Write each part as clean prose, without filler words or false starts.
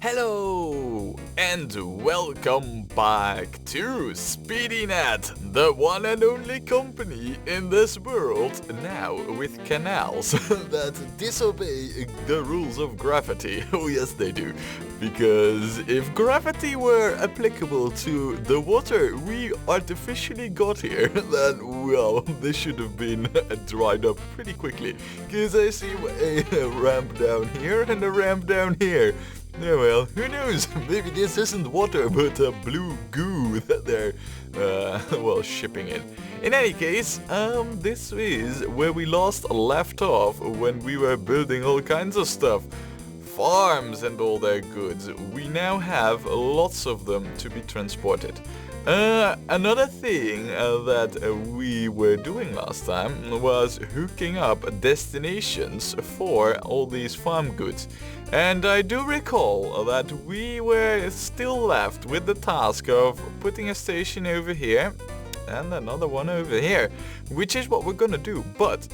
Hello and welcome back to Speedynet, the one and only company in this world now with canals that disobey the rules of gravity. Oh yes they do, because if gravity were applicable to the water we artificially got here, then well, this should have been dried up pretty quickly, because I see a ramp down here and a ramp down here. Yeah, well, who knows? Maybe this isn't water, but blue goo that they're, well, shipping in. In any case, this is where we last left off when we were building all kinds of stuff. Farms and all their goods. We now have lots of them to be transported. Another thing that we were doing last time was hooking up destinations for all these farm goods. And I do recall that we were still left with the task of putting a station over here and another one over here, which is what we're gonna do. But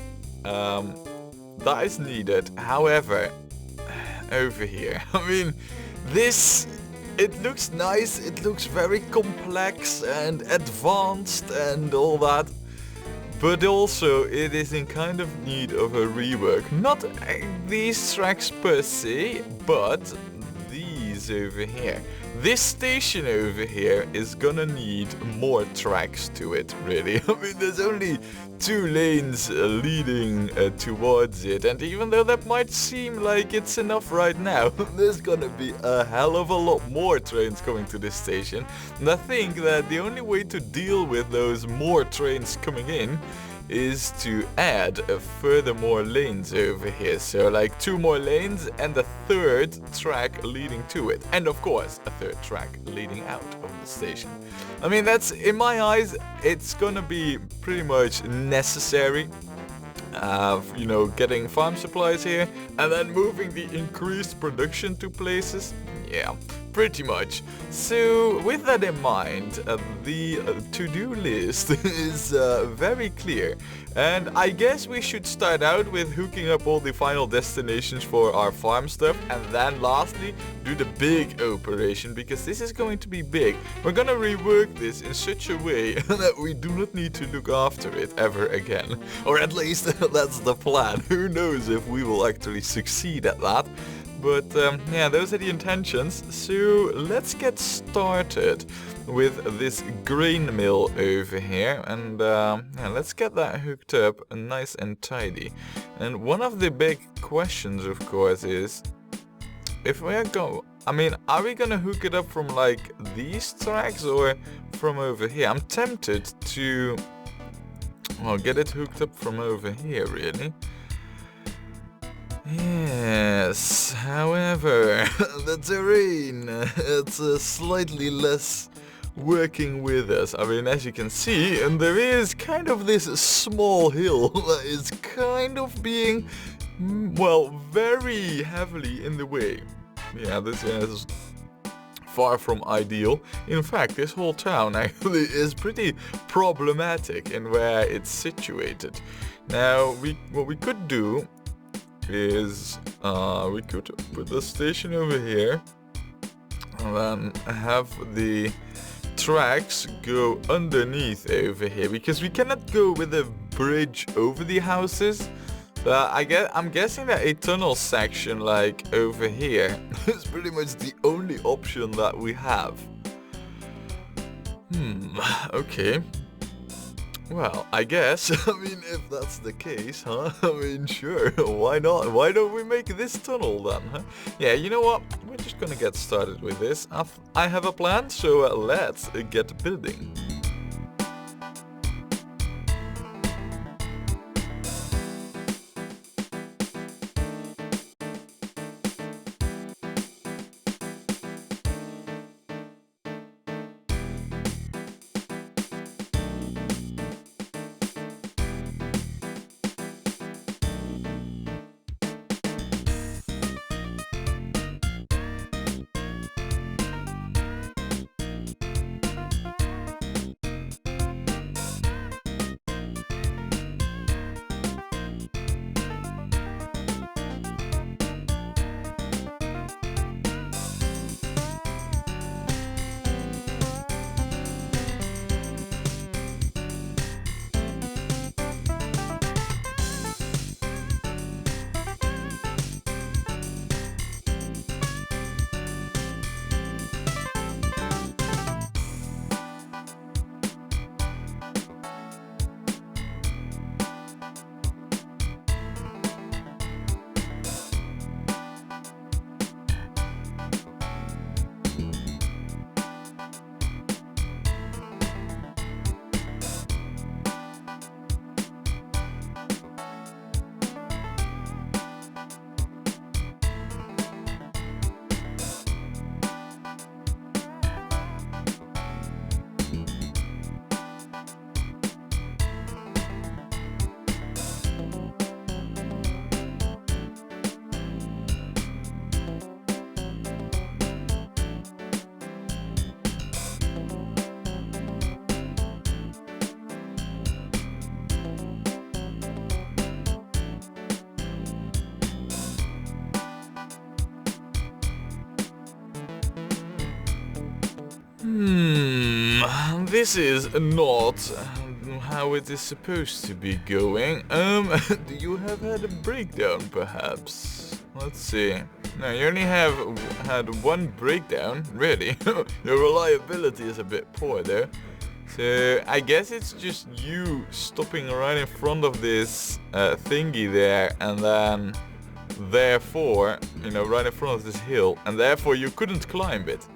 that is needed, however, over here. I mean, this... It looks nice, it looks very complex and advanced and all that, but also it is in kind of need of a rework. Not these tracks per se, but these over here. This station over here is gonna need more tracks to it, really. I mean, there's only 2 lanes leading towards it, and even though that might seem like it's enough right now, there's gonna be a hell of a lot more trains coming to this station. And I think that the only way to deal with those more trains coming in is to add furthermore lanes over here. So like 2 more lanes and a 3rd track leading to it. And of course a 3rd track leading out of the station. I mean, that's, in my eyes, it's gonna be pretty much necessary. You know, getting farm supplies here and then moving the increased production to places. Yeah, pretty much. So with that in mind, the to-do list is very clear, and I guess we should start out with hooking up all the final destinations for our farm stuff, and then lastly do the big operation, because this is going to be big. We're gonna rework this in such a way that we do not need to look after it ever again, or at least that's the plan. Who knows if we will actually succeed at that. But yeah, those are the intentions. So let's get started with this grain mill over here, and yeah, let's get that hooked up nice and tidy. And one of the big questions, of course, is if we are we gonna hook it up from like these tracks or from over here? I'm tempted to, well, get it hooked up from over here, really. Yes, however, the terrain, it's slightly less working with us. I mean, as you can see, and there is kind of this small hill that is kind of being, well, very heavily in the way. Yeah, this is far from ideal. In fact, this whole town actually is pretty problematic in where it's situated. Now, what we could do is we could put the station over here and then have the tracks go underneath over here, because we cannot go with a bridge over the houses. I'm guessing that a tunnel section like over here is pretty much the only option that we have. Okay. Well, I guess, I mean, if that's the case, huh? I mean, sure, why not? Why don't we make this tunnel then, huh? Yeah, you know what? We're just gonna get started with this. I have a plan, so let's get building. This is not how it is supposed to be going. Do you have had a breakdown, perhaps? Let's see. No, you only have had one breakdown, really. Your reliability is a bit poor, though. So, I guess it's just you stopping right in front of this thingy there, and then, therefore, you know, right in front of this hill, and therefore you couldn't climb it.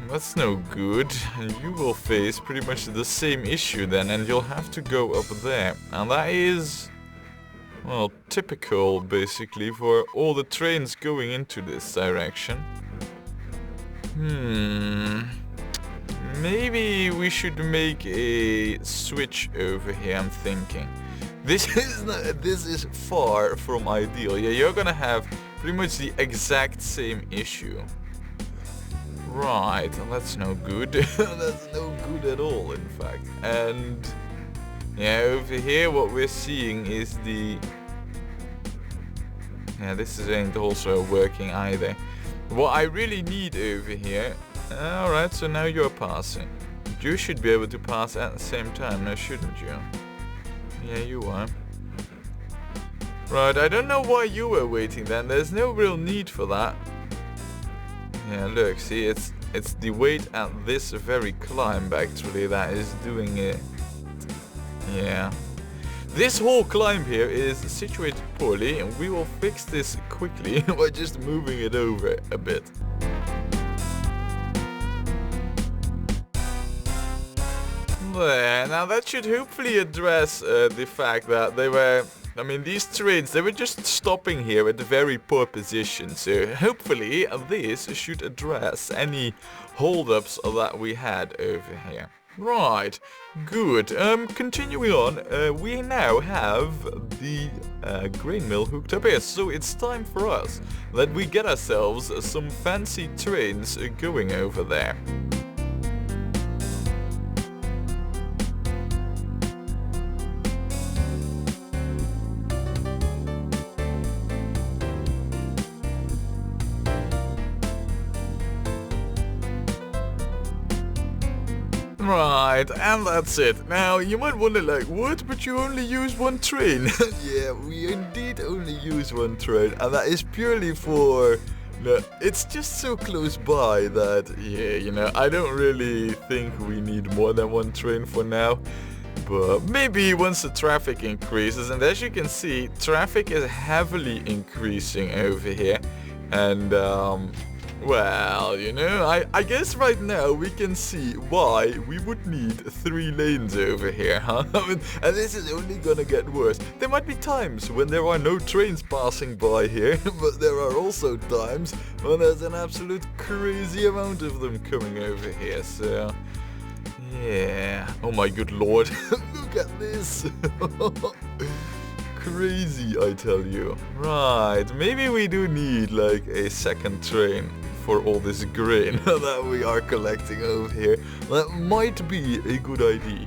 That's no good. You will face pretty much the same issue then, and you'll have to go up there. And that is, well, typical, basically, for all the trains going into this direction. Maybe we should make a switch over here, I'm thinking. This is far from ideal. Yeah, you're gonna have pretty much the exact same issue. Right, that's no good. That's no good at all, in fact. And yeah, over here what we're seeing is the... Yeah, this ain't also working either. What I really need over here... Alright, so now you're passing. You should be able to pass at the same time, now shouldn't you? Yeah, you are. Right, I don't know why you were waiting then. There's no real need for that. Yeah, look, see, it's the weight at this very climb, actually, that is doing it. Yeah. This whole climb here is situated poorly, and we will fix this quickly by just moving it over a bit. There, now that should hopefully address the fact that they were... I mean, these trains, they were just stopping here at a very poor position, so hopefully this should address any holdups that we had over here. Right, good. Continuing on, we now have the grain mill hooked up here, so it's time for us that we get ourselves some fancy trains going over there. Right, and that's it. Now, you might wonder like, what? But you only use one train. Yeah, we indeed only use one train, and that is purely for... No, it's just so close by that, yeah, you know, I don't really think we need more than one train for now. But maybe once the traffic increases, and as you can see, traffic is heavily increasing over here. And, well, you know, I guess right now we can see why we would need 3 lanes over here, huh? I mean, and this is only gonna get worse. There might be times when there are no trains passing by here, but there are also times when there's an absolute crazy amount of them coming over here, so... Yeah. Oh my good lord. Look at this. Crazy, I tell you. Right, maybe we do need like a second train for all this grain that we are collecting over here. That might be a good idea.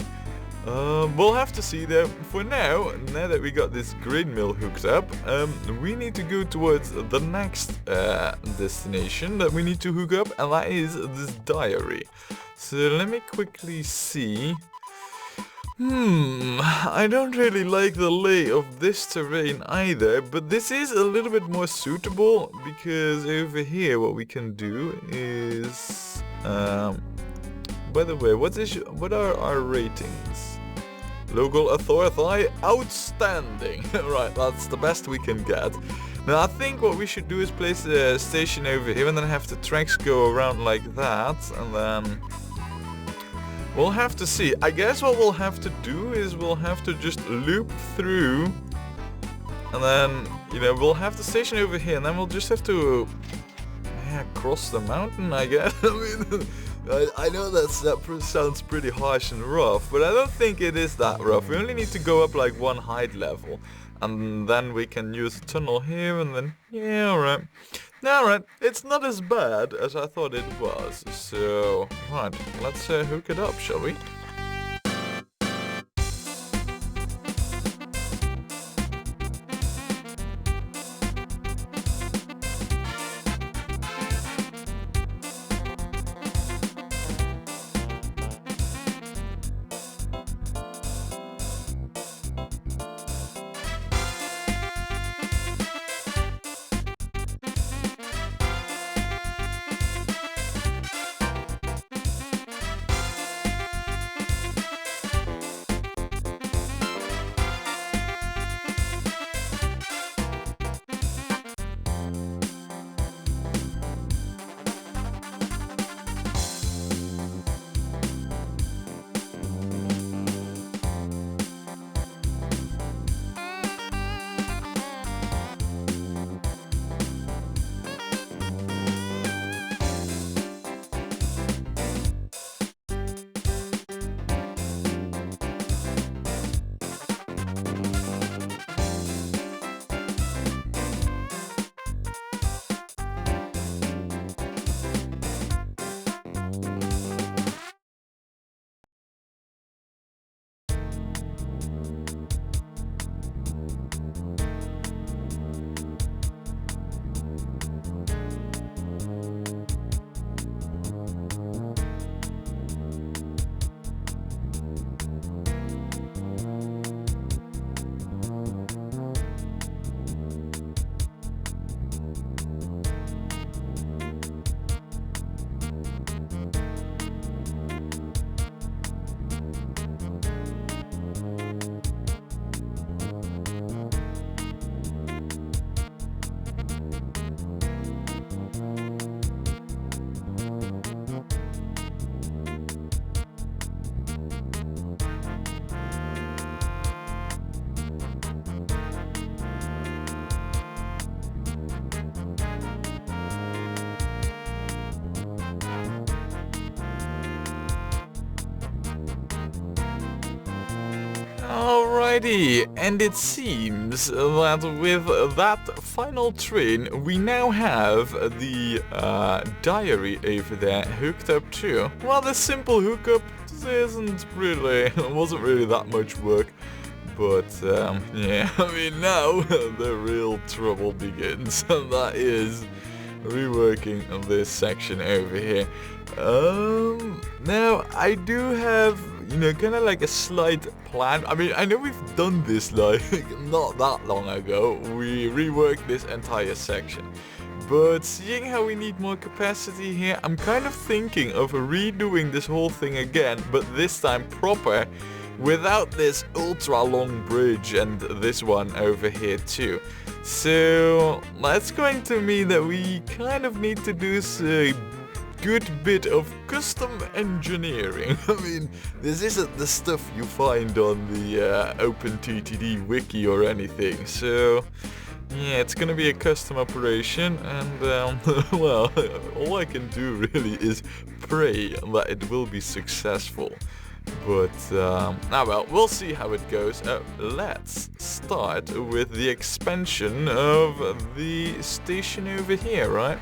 We'll have to see though. For now that we got this grain mill hooked up, we need to go towards the next destination that we need to hook up, and that is this diary. So let me quickly see. I don't really like the lay of this terrain either, but this is a little bit more suitable because over here what we can do is... by the way, what are our ratings? Local authority, outstanding. Right, that's the best we can get. Now I think what we should do is place a station over here and then have the tracks go around like that, and then... We'll have to see. I guess what we'll have to do is we'll have to just loop through, and then, you know, we'll have the station over here, and then we'll just have to cross the mountain, I guess. I mean, I know that sounds pretty harsh and rough, but I don't think it is that rough. We only need to go up like 1 height level, and then we can use a tunnel here, and then, yeah, alright. Alright, it's not as bad as I thought it was, so, right, let's hook it up, shall we? Alrighty, and it seems that with that final train, we now have the diary over there hooked up too. Well, the simple hookup wasn't really that much work. But, yeah, I mean, now the real trouble begins, and that is reworking this section over here. Now, I do have, kind of like a slight plan. I mean, I know we've done this, like, not that long ago. We reworked this entire section. But seeing how we need more capacity here, I'm kind of thinking of redoing this whole thing again, but this time proper, without this ultra long bridge and this one over here too. So that's going to mean that we kind of need to do a good bit of custom engineering. I mean, this isn't the stuff you find on the OpenTTD wiki or anything, so yeah, it's gonna be a custom operation, and well, all I can do really is pray that it will be successful. But, well, we'll see how it goes. Let's start with the expansion of the station over here, right?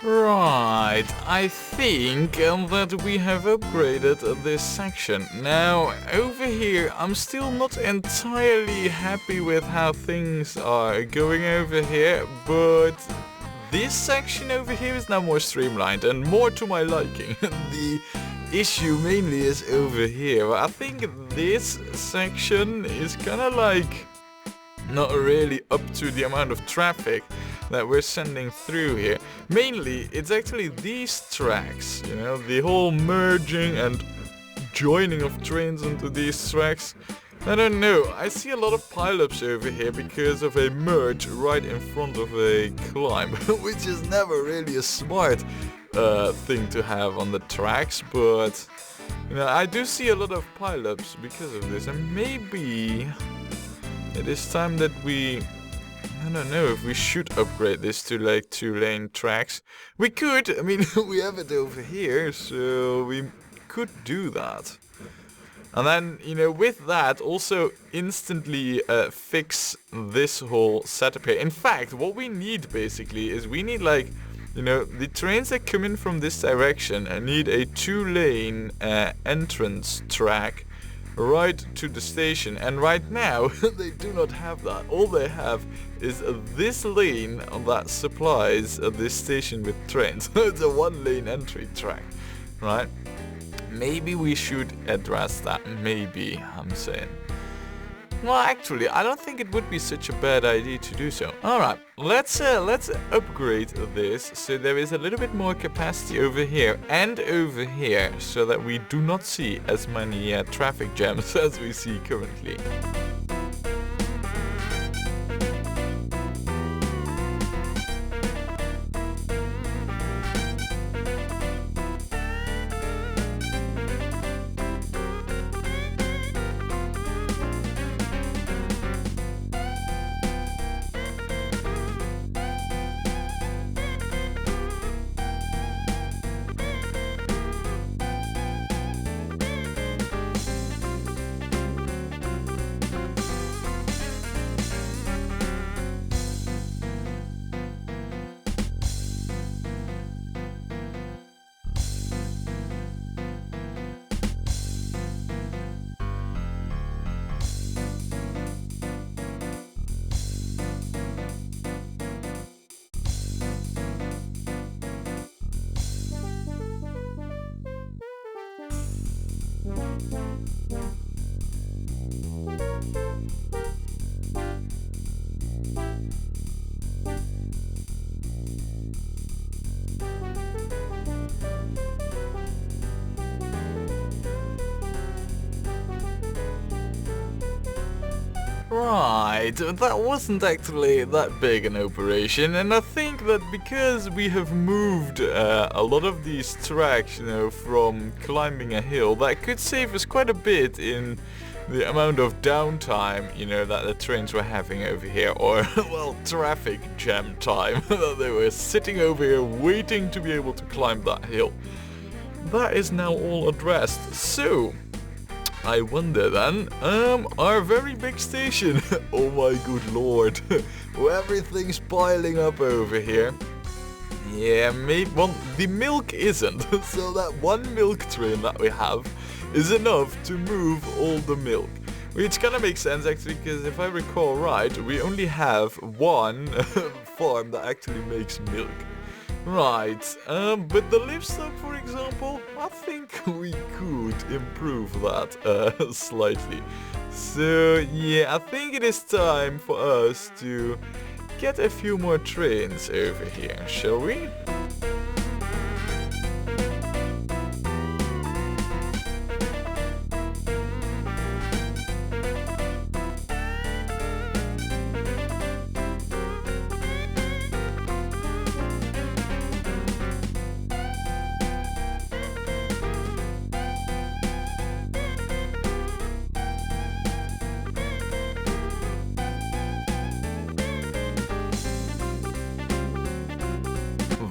Right, I think that we have upgraded this section. Now, over here, I'm still not entirely happy with how things are going over here, but this section over here is now more streamlined and more to my liking. The issue mainly is over here. I think this section is kind of like not really up to the amount of traffic that we're sending through here. Mainly, it's actually these tracks, you know, the whole merging and joining of trains into these tracks. I don't know, I see a lot of pileups over here because of a merge right in front of a climb, which is never really a smart thing to have on the tracks, but you know, I do see a lot of pileups because of this, and maybe it is time that I don't know if we should upgrade this to like 2-lane tracks. We could, I mean, we have it over here, so we could do that. And then, you know, with that, also instantly fix this whole setup here. In fact, what we need basically is we need like, you know, the trains that come in from this direction need a 2-lane entrance track right to the station, and right now they do not have that. All they have is this lane that supplies this station with trains. It's a 1-lane entry track, right? Maybe we should address that. Maybe, I'm saying. Well, actually, I don't think it would be such a bad idea to do so. Alright, let's upgrade this so there is a little bit more capacity over here and over here, so that we do not see as many traffic jams as we see currently. Right, that wasn't actually that big an operation, and I think that because we have moved a lot of these tracks, you know, from climbing a hill, that could save us quite a bit in the amount of downtime, you know, that the trains were having over here, or, well, traffic jam time, that they were sitting over here waiting to be able to climb that hill. That is now all addressed, so I wonder then, our very big station, oh my good lord, everything's piling up over here. Yeah, maybe, well, the milk isn't, so that one milk train that we have is enough to move all the milk. Which kind of makes sense actually, because if I recall right, we only have one farm that actually makes milk. Right, but the livestock, for example, I think we could improve that slightly. So yeah, I think it is time for us to get a few more trains over here, shall we?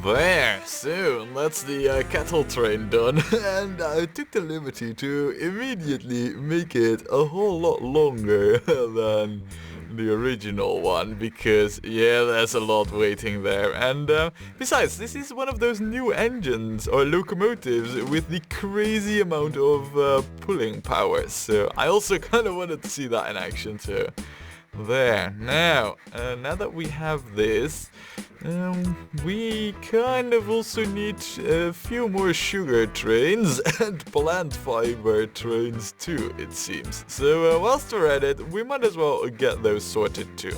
There, so that's the cattle train done, and I took the liberty to immediately make it a whole lot longer than, the original one, because yeah, there's a lot waiting there. And besides, this is one of those new engines or locomotives with the crazy amount of pulling power. So I also kind of wanted to see that in action too. There. Now that we have this, we kind of also need a few more sugar trains and plant fiber trains too, it seems. So whilst we're at it, we might as well get those sorted too.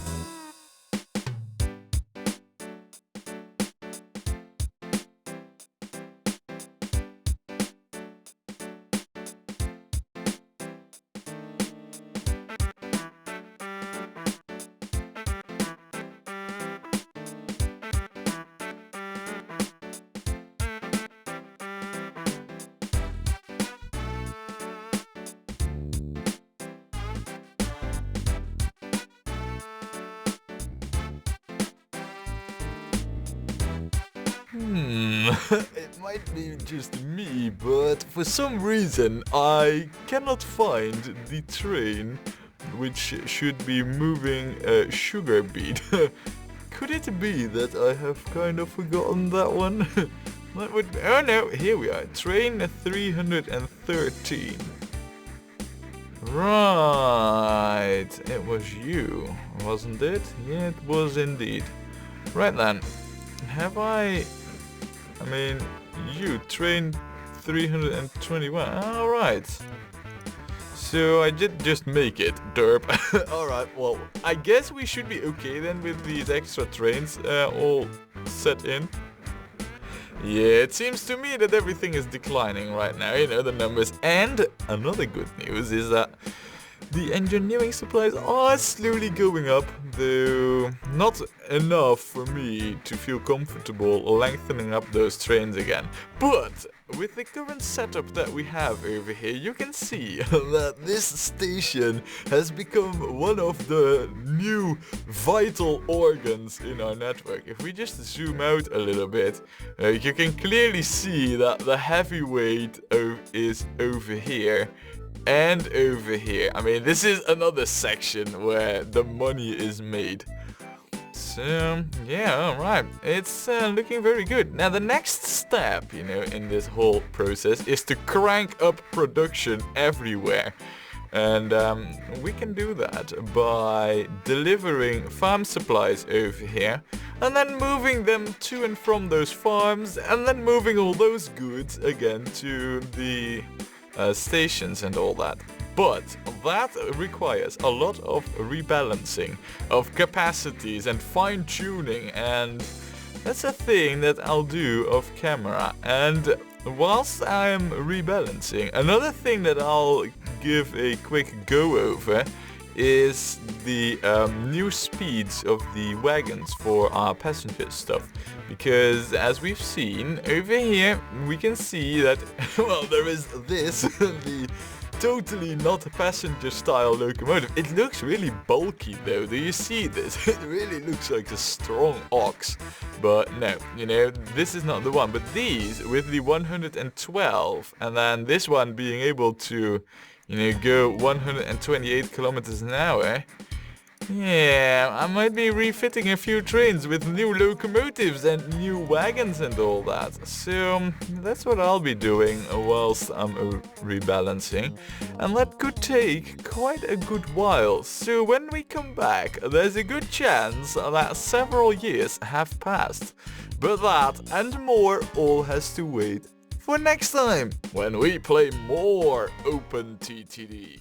It might be just me, but for some reason I cannot find the train which should be moving a sugar beet. Could it be that I have kind of forgotten that one? That would... Oh no, here we are. Train 313. Right, it was you, wasn't it? Yeah, it was indeed. Right then, have I mean, you, train 321, alright. So I did just make it, derp. Alright, well, I guess we should be okay then with these extra trains all set in. Yeah, it seems to me that everything is declining right now, you know, the numbers. And another good news is that the engineering supplies are slowly going up, though not enough for me to feel comfortable lengthening up those trains again. But with the current setup that we have over here, you can see that this station has become one of the new vital organs in our network. If we just zoom out a little bit, you can clearly see that the heavyweight is over here. And over here. I mean, this is another section where the money is made. So, yeah, alright. It's looking very good. Now, the next step, you know, in this whole process is to crank up production everywhere. And we can do that by delivering farm supplies over here, and then moving them to and from those farms, and then moving all those goods again to the stations and all that. But that requires a lot of rebalancing of capacities and fine-tuning, and that's a thing that I'll do off camera. And whilst I'm rebalancing, another thing that I'll give a quick go over is the new speeds of the wagons for our passenger stuff. Because as we've seen over here, we can see that, well, there is this, the totally not passenger style locomotive. It looks really bulky though, do you see this? It really looks like a strong ox. But no, you know, this is not the one. But these, with the 112, and then this one being able to, you know, go 128 kilometers an hour. Yeah, I might be refitting a few trains with new locomotives and new wagons and all that. So that's what I'll be doing whilst I'm rebalancing. And that could take quite a good while. So when we come back, there's a good chance that several years have passed. But that and more all has to wait for next time, when we play more OpenTTD.